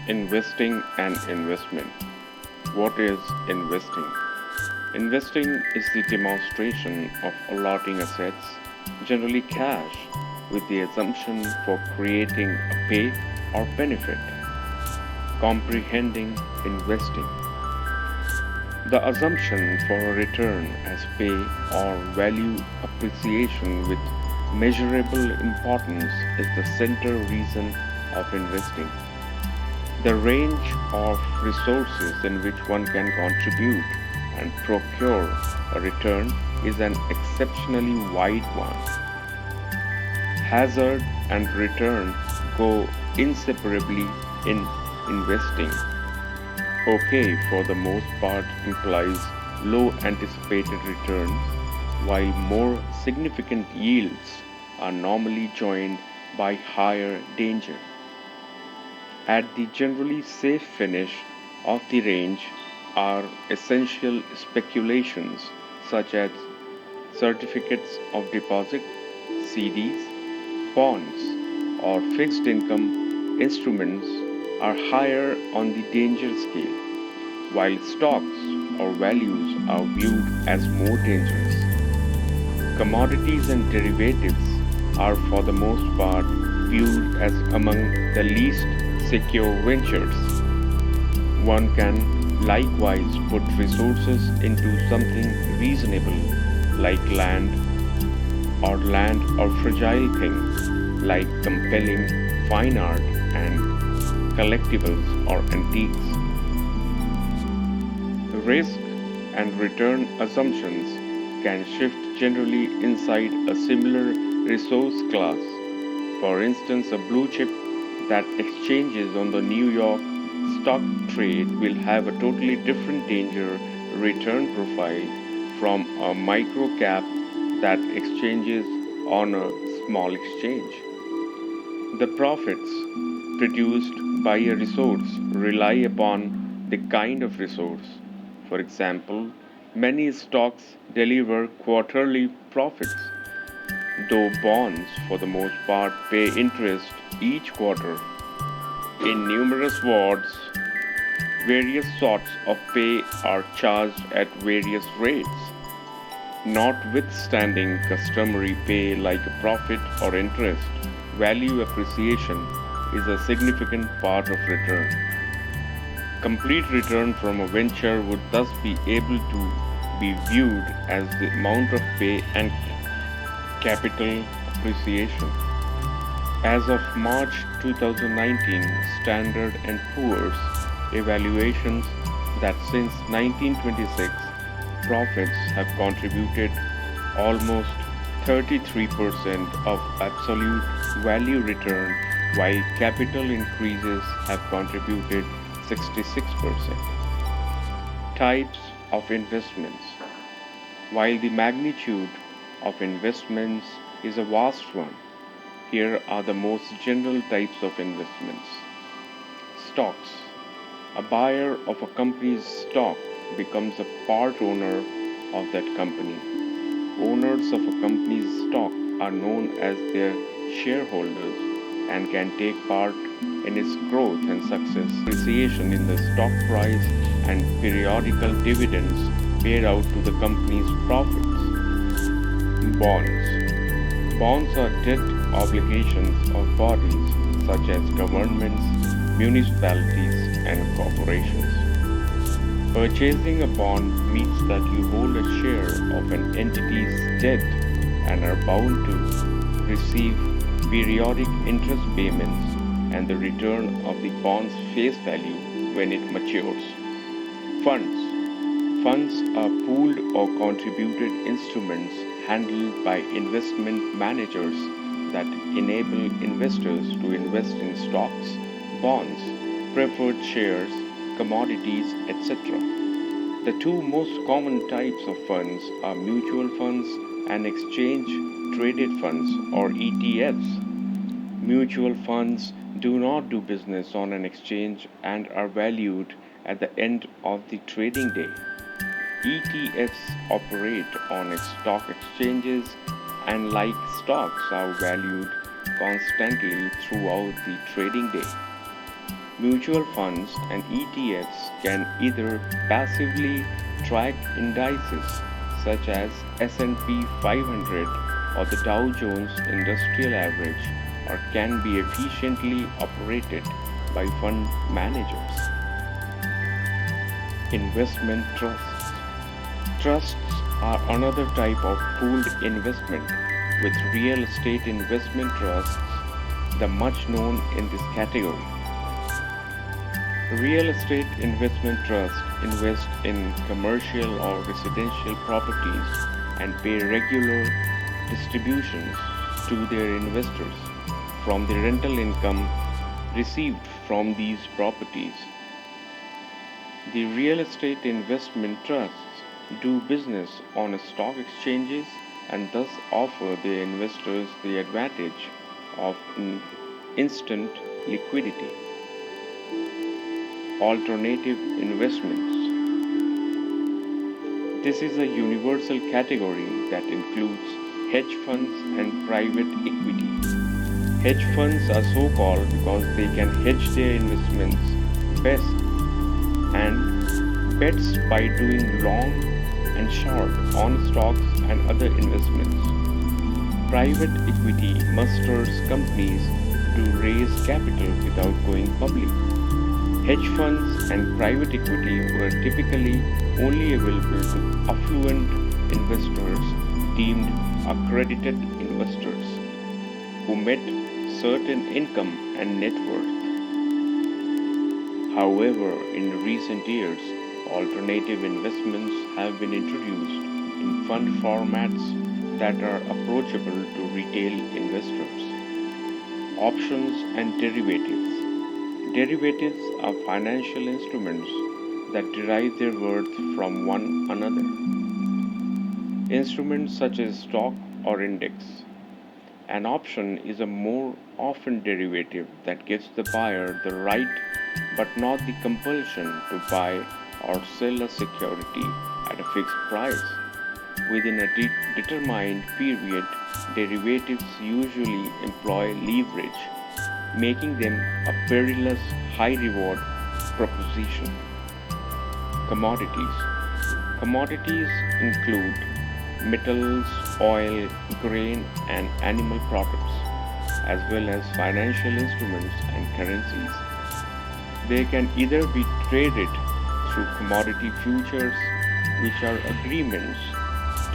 Investing and investment. What is investing? Investing is the demonstration of allotting assets, generally cash, with the assumption for creating a pay or benefit. Comprehending investing. The assumption for a return as pay or value appreciation with measurable importance is the central reason of investing. The range of resources in which one can contribute and procure a return is an exceptionally wide one. Hazard and return go inseparably in investing. Okay, for the most part, implies low anticipated returns, while more significant yields are normally joined by higher danger. At the generally safe finish of the range are essential speculations such as certificates of deposit, CDs, bonds, or fixed income instruments are higher on the danger scale, while stocks or values are viewed as more dangerous. Commodities and derivatives are for the most part viewed as among the least secure ventures. One can likewise put resources into something reasonable like land or fragile things like compelling fine art and collectibles or antiques. Risk and return assumptions can shift generally inside a similar resource class. For instance, a blue chip that exchanges on the New York stock trade will have a totally different danger return profile from a micro cap that exchanges on a small exchange. The profits produced by a resource rely upon the kind of resource. For example, many stocks deliver quarterly profits, though bonds, for the most part, pay interest each quarter. In numerous wards, various sorts of pay are charged at various rates. Notwithstanding customary pay like profit or interest, value appreciation is a significant part of return. Complete return from a venture would thus be able to be viewed as the amount of pay and capital appreciation. As of March 2019, Standard and Poor's evaluations that since 1926 profits have contributed almost 33% of absolute value return, while capital increases have contributed 66%. Types of investments. While the magnitude of investments is a vast one, here are the most general types of investments. Stocks. A buyer of a company's stock becomes a part owner of that company. Owners of a company's stock are known as their shareholders and can take part in its growth and success. Appreciation in the stock price and periodical dividends paid out to the company's profits. Bonds. Bonds are debt obligations of bodies such as governments, municipalities, and corporations. Purchasing a bond means that you hold a share of an entity's debt and are bound to receive periodic interest payments and the return of the bond's face value when it matures. Funds. Funds are pooled or contributed instruments handled by investment managers that enable investors to invest in stocks, bonds, preferred shares, commodities, etc. The two most common types of funds are mutual funds and exchange traded funds or ETFs. Mutual funds do not do business on an exchange and are valued at the end of the trading day. ETFs operate on stock exchanges and, like stocks, are valued constantly throughout the trading day. Mutual funds and ETFs can either passively track indices such as S&P 500 or the Dow Jones Industrial Average, or can be efficiently operated by fund managers. Investment trusts. Trusts are another type of pooled investment, with real estate investment trusts the much known in this category. Real estate investment trusts invest in commercial or residential properties and pay regular distributions to their investors from the rental income received from these properties. The real estate investment trusts do business on stock exchanges and thus offer their investors the advantage of instant liquidity. Alternative investments. This is a universal category that includes hedge funds and private equity. Hedge funds are so called because they can hedge their investments best and bets by doing long and short on stocks and other investments. Private equity musters companies to raise capital without going public. Hedge funds and private equity were typically only available to affluent investors deemed accredited investors who met certain income and net worth. However, in recent years, alternative investments have been introduced in fund formats that are approachable to retail investors. Options and derivatives. Derivatives are financial instruments that derive their worth from one another. Instruments such as stock or index. An option is a more often derivative that gives the buyer the right but not the compulsion to buy or sell a security at a fixed price. Within a determined period, derivatives usually employ leverage, making them a perilous high-reward proposition. Commodities. Commodities include metals, oil, grain, and animal products, as well as financial instruments and currencies. They can either be traded through commodity futures, which are agreements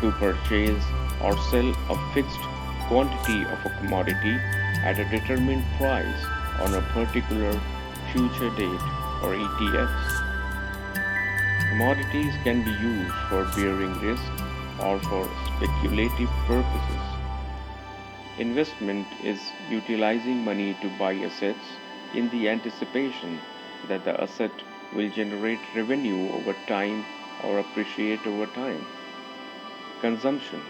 to purchase or sell a fixed quantity of a commodity at a determined price on a particular future date, or ETFs. Commodities can be used for bearing risk or for speculative purposes. Investment is utilizing money to buy assets in the anticipation that the asset will generate revenue over time or appreciate over time. Consumption,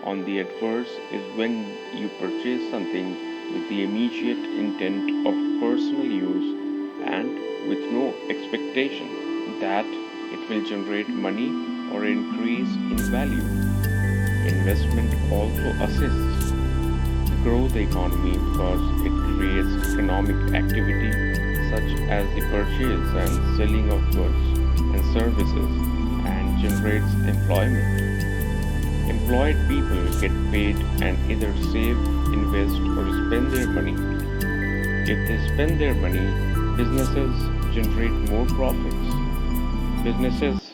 on the adverse, is when you purchase something with the immediate intent of personal use and with no expectation that it will generate money or increase in value. Investment also assists grow the economy because it creates economic activity such as the purchase and selling of goods and services and generates employment. Employed people get paid and either save, invest, or spend their money. If they spend their money, businesses generate more profits. Businesses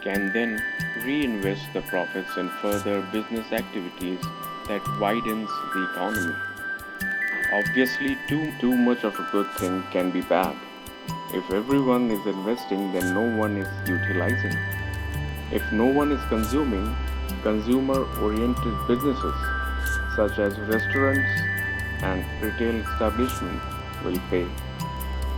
can then reinvest the profits in further business activities that widens the economy. Obviously, too much of a good thing can be bad. If everyone is investing, then no one is utilizing. If no one is consuming, consumer-oriented businesses such as restaurants and retail establishments will pay.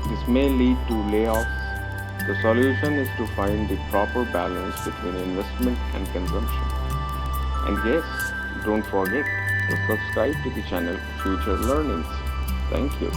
This may lead to layoffs. The solution is to find the proper balance between investment and consumption. And yes, don't forget to subscribe to the channel for future learnings. Thank you.